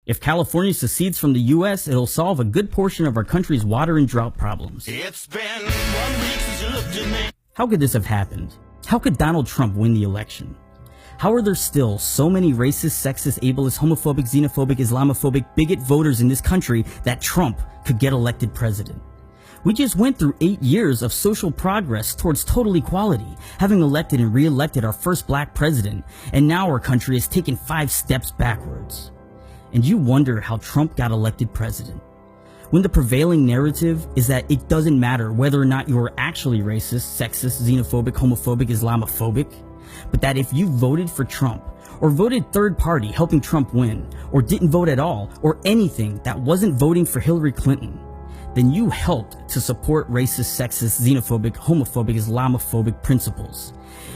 If California secedes from the U.S., it'll solve a good portion of our country's water and drought problems. It's been 1 week since you looked at me. How could this have happened? How could Donald Trump win the election? How are there still so many racist, sexist, ableist, homophobic, xenophobic, Islamophobic, bigot voters in this country that Trump could get elected president? We just went through 8 years of social progress towards total equality, having elected and re-elected our first black president, and now our country has taken 5 steps backwards. And you wonder how Trump got elected president. When the prevailing narrative is that it doesn't matter whether or not you are actually racist, sexist, xenophobic, homophobic, Islamophobic, but that if you voted for Trump, or voted third party helping Trump win, or didn't vote at all, or anything that wasn't voting for Hillary Clinton, then you helped to support racist, sexist, xenophobic, homophobic, Islamophobic principles,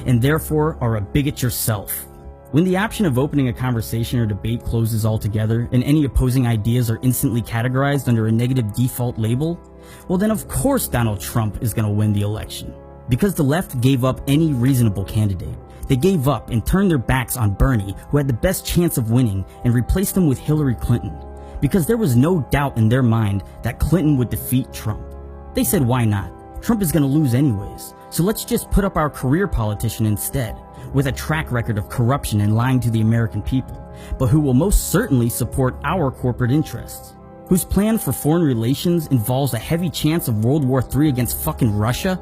and therefore are a bigot yourself. When the option of opening a conversation or debate closes altogether, and any opposing ideas are instantly categorized under a negative default label, well then of course Donald Trump is going to win the election. Because the left gave up any reasonable candidate. They gave up and turned their backs on Bernie, who had the best chance of winning, and replaced him with Hillary Clinton. Because there was no doubt in their mind that Clinton would defeat Trump. They said, why not? Trump is going to lose anyways, so let's just put up our career politician instead, with a track record of corruption and lying to the American people, but who will most certainly support our corporate interests, whose plan for foreign relations involves a heavy chance of World War III against fucking Russia.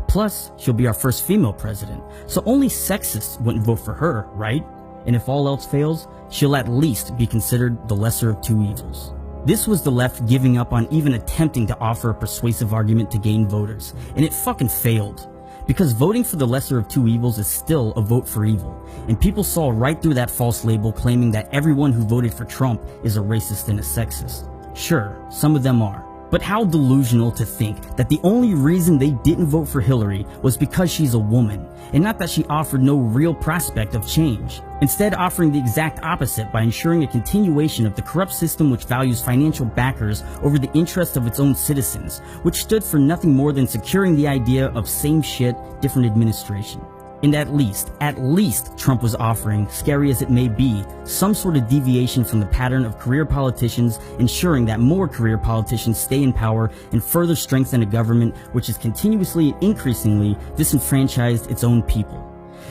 Plus, she'll be our first female president, so only sexists wouldn't vote for her, right? And if all else fails, she'll at least be considered the lesser of two evils. This was the left giving up on even attempting to offer a persuasive argument to gain voters, and it fucking failed. Because voting for the lesser of two evils is still a vote for evil, and people saw right through that false label claiming that everyone who voted for Trump is a racist and a sexist. Sure, some of them are. But how delusional to think that the only reason they didn't vote for Hillary was because she's a woman, and not that she offered no real prospect of change. Instead, offering the exact opposite by ensuring a continuation of the corrupt system which values financial backers over the interests of its own citizens, which stood for nothing more than securing the idea of same shit, different administration. And at least Trump was offering, scary as it may be, some sort of deviation from the pattern of career politicians, ensuring that more career politicians stay in power and further strengthen a government which has continuously and increasingly disenfranchised its own people.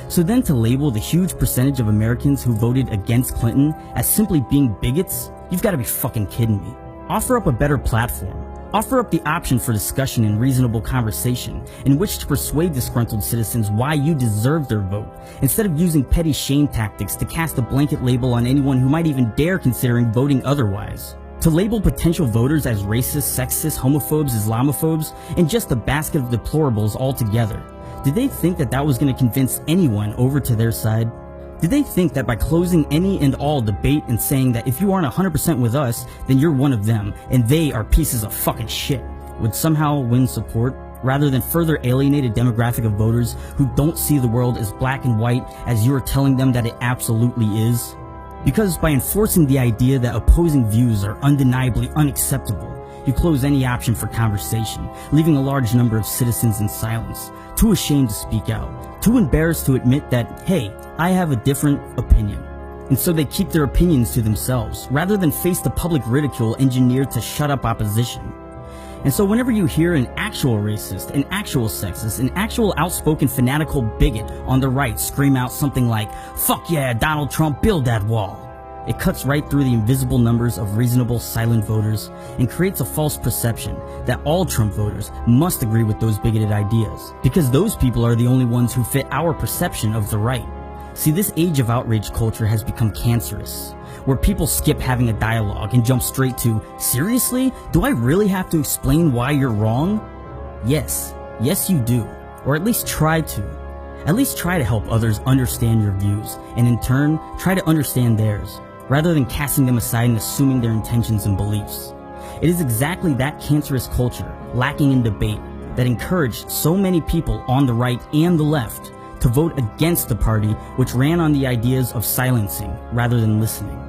So then to label the huge percentage of Americans who voted against Clinton as simply being bigots, you've got to be fucking kidding me. Offer up a better platform. Offer up the option for discussion and reasonable conversation in which to persuade disgruntled citizens why you deserve their vote, instead of using petty shame tactics to cast a blanket label on anyone who might even dare considering voting otherwise. To label potential voters as racist, sexist, homophobes, Islamophobes, and just a basket of deplorables altogether. Did they think that that was going to convince anyone over to their side? Did they think that by closing any and all debate and saying that if you aren't 100% with us, then you're one of them, and they are pieces of fucking shit, would somehow win support, rather than further alienate a demographic of voters who don't see the world as black and white as you are telling them that it absolutely is? Because by enforcing the idea that opposing views are undeniably unacceptable, you close any option for conversation, leaving a large number of citizens in silence, too ashamed to speak out, too embarrassed to admit that, hey, I have a different opinion. And so they keep their opinions to themselves, rather than face the public ridicule engineered to shut up opposition. And so whenever you hear an actual racist, an actual sexist, an actual outspoken fanatical bigot on the right scream out something like, "Fuck yeah, Donald Trump, build that wall," it cuts right through the invisible numbers of reasonable silent voters and creates a false perception that all Trump voters must agree with those bigoted ideas, because those people are the only ones who fit our perception of the right. See, this age of outrage culture has become cancerous, where people skip having a dialogue and jump straight to, seriously? Do I really have to explain why you're wrong? Yes you do, or at least try to. At least try to help others understand your views, and in turn, try to understand theirs, rather than casting them aside and assuming their intentions and beliefs. It is exactly that cancerous culture, lacking in debate, that encouraged so many people on the right and the left to vote against the party which ran on the ideas of silencing rather than listening.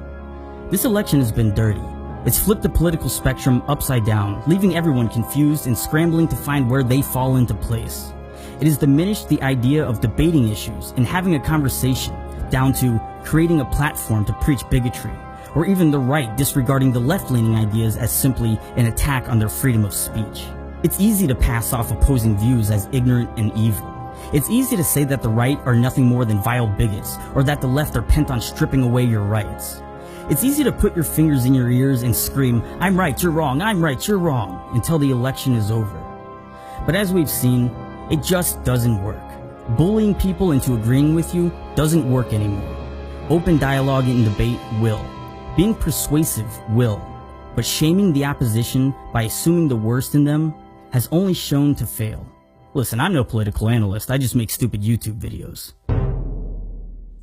This election has been dirty. It's flipped the political spectrum upside down, leaving everyone confused and scrambling to find where they fall into place. It has diminished the idea of debating issues and having a conversation, down to creating a platform to preach bigotry, or even the right disregarding the left-leaning ideas as simply an attack on their freedom of speech. It's easy to pass off opposing views as ignorant and evil. It's easy to say that the right are nothing more than vile bigots, or that the left are bent on stripping away your rights. It's easy to put your fingers in your ears and scream, "I'm right, you're wrong, I'm right, you're wrong," until the election is over. But as we've seen, it just doesn't work. Bullying people into agreeing with you doesn't work anymore. Open dialogue and debate will. Being persuasive will. But shaming the opposition by assuming the worst in them has only shown to fail. Listen, I'm no political analyst, I just make stupid YouTube videos.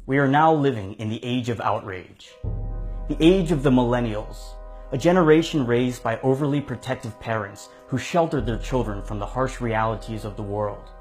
We are now living in the age of outrage. The age of the millennials, a generation raised by overly protective parents who sheltered their children from the harsh realities of the world.